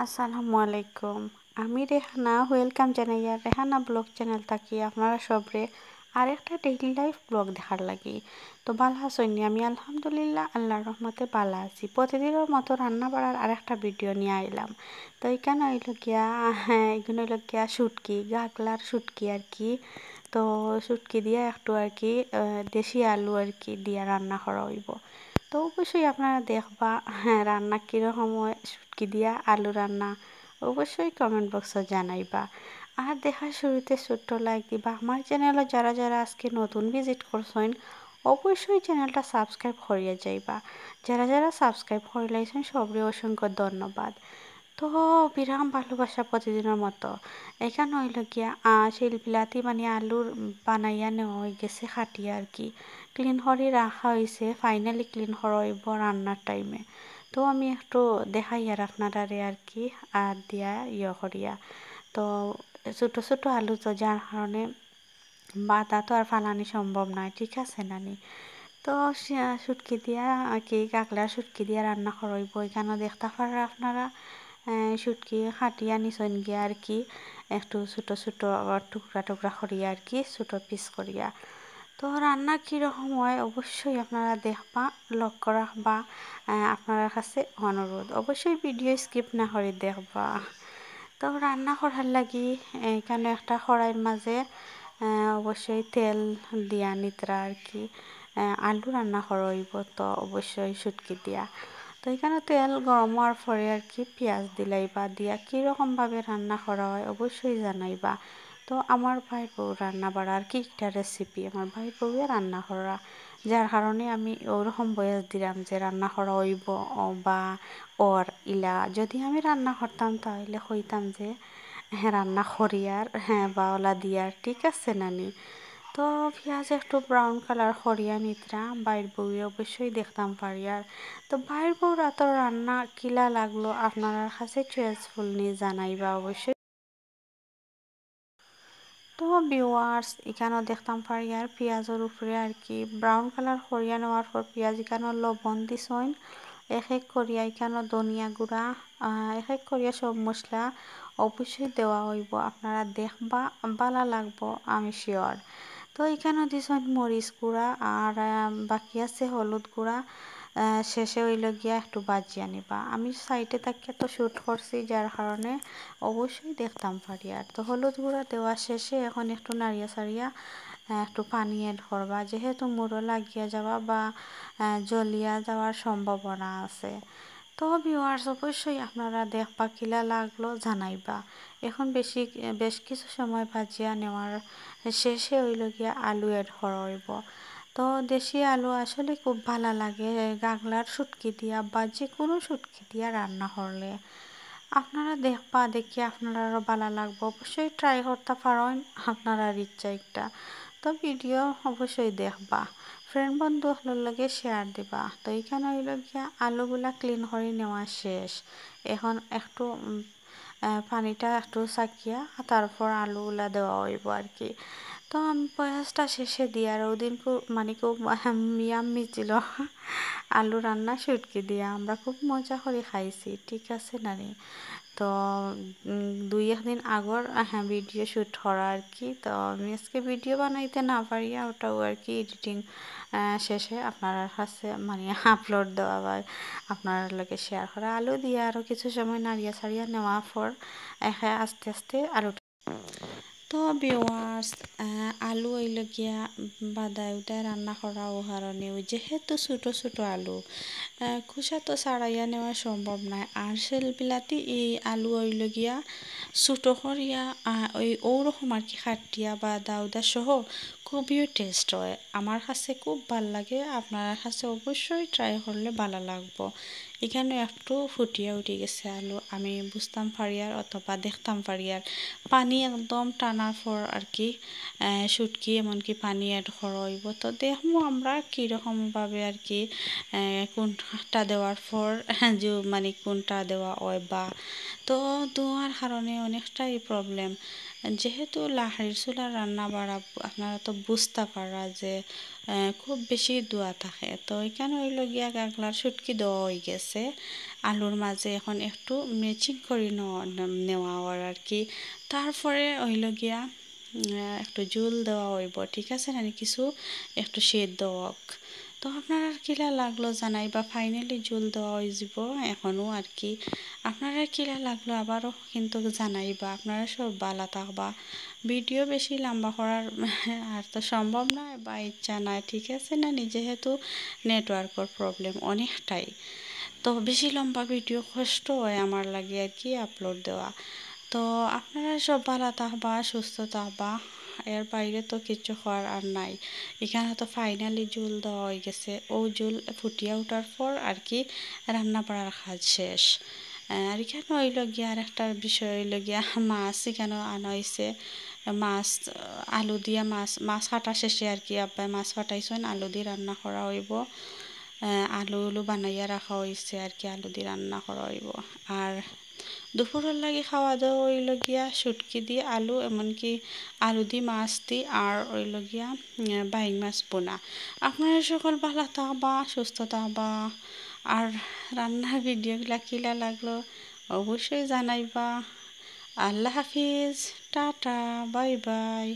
আসসালামু আলাইকুম। আমি রেহানা ওয়েলকাম জানাই আর রেহানা ব্লগ চ্যানেল থাকি আপনারা সবরে আরেকটা ডেইলি লাইফ ব্লগ দেখার লাগি। তো ভালো আছেন? আমি আলহামদুলিল্লাহ আল্লাহর রহমতে ভালো আছি। প্রতিদিনের মতো রান্না বাড়ার আরেকটা ভিডিও নিয়ে আইলাম। তো এখানে হইল গিয়া এখানে হইল গিয়া শুটকি গাগলার শুটকি আর কি। তো শুটকি দিয়ে একটু আর কি দেশি আলু আর কি দিয়ে রান্না করা হইব। তো অবশ্যই আপনারা দেখবা রান্না কীরকম হয় শুটকি দিয়া আলু রান্না অবশ্যই কমেন্ট বক্সে জানাইবা। আর দেখার শুরুতে ছোট্ট লাইক দিবা। আমার চ্যানেলে যারা যারা আজকে নতুন ভিজিট করছেন অবশ্যই চ্যানেলটা সাবস্ক্রাইব করিয়া যাইবা। যারা যারা সাবস্ক্রাইব করে লাইছেন সবরে অসংখ্য ধন্যবাদ। তো বিরাম ভালোবাসা প্রতিদিনের মতো এখানে হইল গিয়া শিলবিলাতি মানে আলুর বানাইয়া নেওয়া হয়ে গেছে খাটিয়া আর কি ক্লিন করে রাখা হয়েছে। ফাইনালি ক্লিন করা হইব রান্নার টাইমে। তো আমি একটু দেখাই আর আপনারারে আর কি আর দিয়া করিয়া। তো ছোটো ছোটো আলু তো যার কারণে বাতা তো আর ফালানি সম্ভব নয়, ঠিক আছে নানি? তো শুটকি দিয়া আর কি কাকলার শুটকি দিয়া রান্না করইব। এখানে দেখতে পারা আপনারা শুটকি খাটিয়া নিছন গিয়া আর কি একটু ছোটো ছোটো টুকরা টুকরা করিয়া আর কি ছোটো পিস করিয়া। তো রান্না কীরকম হয় অবশ্যই আপনারা দেখবা, লক্ষ্য রাখবা। আপনার কাছে অনুরোধ অবশ্যই ভিডিও স্কিপ না করে দেখবা। তো রান্না করার লাগি এখানে একটা কড়াইয়ের মাঝে অবশ্যই তেল দিয়া নিতরা আর কি আলু রান্না করা হইব। তো অবশ্যই শুটকি দিয়া। তো এখানে তেল গরম হওয়ার পরে আর কি পেঁয়াজ দিলাইবা দিয়া কীরকমভাবে রান্না করা হয় অবশ্যই জানাইবা। তো আমার ভাই বউ রান্না বাড়ার কি একটা রেসিপি আমার ভাই বউয়ে রান্না করা, যার কারণে আমি ওরকম বয়স দিলাম যে রান্না করা হইব বা ওর ইলা যদি আমি রান্না করতাম তাহলে হইতাম যে রান্না করিয়ার বা ওলা দিয়ার, ঠিক আছে নানি? তো পেঁয়াজ একটু ব্রাউন কালার করিয়া নিতরা বাইর বউয়ে অবশ্যই দেখতাম পারি আর। তো বাইর বউরা তো রান্না কিলা লাগলো আপনার কাছে চয়েসফুল নিয়ে জানাইবা অবশ্যই। তো ভিউয়ার্স এখানেও দেখতাম পারি আর পেঁয়াজের উপরে আর কি ব্রাউন কালার করিয়া নেওয়ার পর পেঁয়াজ এখানেও লবণ দিছইন এক এক করিয়া এখানেও ধনিয়া গুঁড়া এক এক করিয়া সব মশলা অবশ্যই দেওয়া হইব। আপনারা দেখবা ভালো লাগবো আমি শিওর। তো এখানেও দিছইন মরিচ গুঁড়া আর বাকি আছে হলুদ গুঁড়া। শেষে হইল গিয়া একটু বাজিয়া নিবা। আমি সাইডে থাকি তো শ্যুট করছি যার কারণে অবশ্যই দেখতাম পারি আর। তো হলুদ গুঁড়া দেওয়া শেষে এখন একটু নাড়িয়া সারিয়া একটু পানি এড করবা যেহেতু মুড়ো লাগিয়া যাওয়া বা জ্বলিয়া যাওয়ার সম্ভাবনা আছে। তো ভিউয়ার্স অবশ্যই আপনারা দেখবা কিলা লাগলো জানাইবা। এখন বেশ কিছু সময় ভাজিয়া নেওয়ার শেষে হইল গিয়া আলু এড করা হইব। তো দেশি আলু আসলে খুব ভালো লাগে গাগলার শুটকি দিয়া বা যে কোনো শুটকি দিয়া রান্না করলে। আপনারা দেখবা দেখি আপনারা আরও ভালো লাগবে অবশ্যই ট্রাই করতে পারেন আপনার ইচ্ছা একটা। তো ভিডিও অবশ্যই দেখবা, ফ্রেন্ড বন্ধু হলোর লগে শেয়ার দিবা। তো এইখানে হইল গিয়া আলুগুলা ক্লিন করে নেওয়া শেষ। এখন একটু পানিটা একটু সাকিয়া তারপর আলুগুলা দেওয়া হইব আর কি। তো আমি প্রয়াসটা শেষে দিয়ে আর ওদিন খুব মানে খুব ইয়াম্মি ছিল আলু রান্না শুটকি দিয়ে আমরা খুব মজা করে খাইছি, ঠিক আছে নানি? তো দুই একদিন আগর ভিডিও শ্যুট করা আর কি। তো আমি আজকে ভিডিও বানাইতে না পারিয়া ওটাও আর কি এডিটিং শেষে আপনার কাছে মানে আপলোড দেওয়া বা আপনার লগে শেয়ার করা। আলু দিয়ে আরও কিছু সময় নাড়িয়া সারিয়া নেওয়ার পর আস্তে আস্তে আলু। তো ভিউয়ার্স আলু হইল গিয়া বাদায় উদায় রান্না করা ও কারণে যেহেতু ছোটো ছোটো আলু খোসা তো ছাড়াইয়া নেওয়া সম্ভব নয়। আর সেলবিলাতি এই আলু হইল গিয়া ছোটো করিয়া ওই ওরকম আর কি খাটিয়া বা দাউদা সহ খুবই টেস্ট হয়। আমার কাছে খুব ভাল লাগে, আপনার কাছে অবশ্যই ট্রাই করলে ভালো লাগবো। এখানে একটু ফুটিয়ে উঠে গেছে আলু আমি বুঝতাম পারি আর অথবা দেখতাম পারি আর পানি একদম টানার পর আর কি শুটকি এমনকি পানি অ্যাড করা হইব। তো দেখবো আমরা কীরকমভাবে আর কি কোনটা দেওয়ার পর যে মানে কোনটা দেওয়া হয় বা। তো ধোঁয়ার কারণে অনেকটাই প্রবলেম যেহেতু লাহারির চুলার রান্না বাড়া আপনারা তো বুঝতে পারা যে খুব বেশি দোয়া থাকে, তো এখানে হইল গিয়া গাগলার শুটকি দেওয়া হয়ে গেছে আলুর মাঝে, এখন একটু ম্যাচিং করে নেওয়া আর কি। তারপরে হইল গিয়া একটু জুল দেওয়া হইব, ঠিক আছে না, কিছু একটু সেদ্ধ হোক। তো আপনার আর কিলা লাগলো জানাই বা ফাইনালি জুল দেওয়া হয়ে যাব এখনও আর কি। আপনারা কিলা লাগলো আবারও কিন্তু জানাইবা। আপনারা সব ভালো থাকবা। ভিডিও বেশি লম্বা করার আর তো সম্ভব নয় বা ইচ্ছা নাই, ঠিক আছে না, যেহেতু নেটওয়ার্কের প্রবলেম অনেকটাই, তো বেশি লম্বা ভিডিও কষ্ট হয় আমার লাগে আর কি আপলোড দেওয়া। তো আপনারা সব ভালো থাকবা, সুস্থ থাকবা, এর বাইরে তো কিছু হওয়ার আর নাই। এখানে তো ফাইনালি জুল দেওয়া হয়ে গেছে, ও জুল ফুটিয়ে ওঠার পর আর কি রান্না বাড়ার কাজ শেষ। আর এখানে হইল গিয়া আর একটা বিষয় হইল গিয়া মাছ এখানে আনা হয়েছে। মাছ আলু দিয়া মাছ মাছ কাটা শেষে আর কি আব্বাই মাছ কাটাইছেন, আলু দিয়ে রান্না করা হইব। আলু উলু বানাইয়া রাখা হয়েছে আর কি, আলু দিয়ে রান্না করা হইব। আর দুপুরের লাগে খাওয়া দাওয়া হইল গিয়া শুটকি দিয়ে আলু, এমনকি আলু দি মাছ দি আর হইল গিয়া বাইং মাছ বোনা। আপনারা সকল ভালো থাকবা, সুস্থ থাকবা। আর রান্নার ভিডিওগুলা কিলা লাগলো অবশ্যই জানাইবা। আল্লাহ হাফিজ, টাটা, বাই বাই।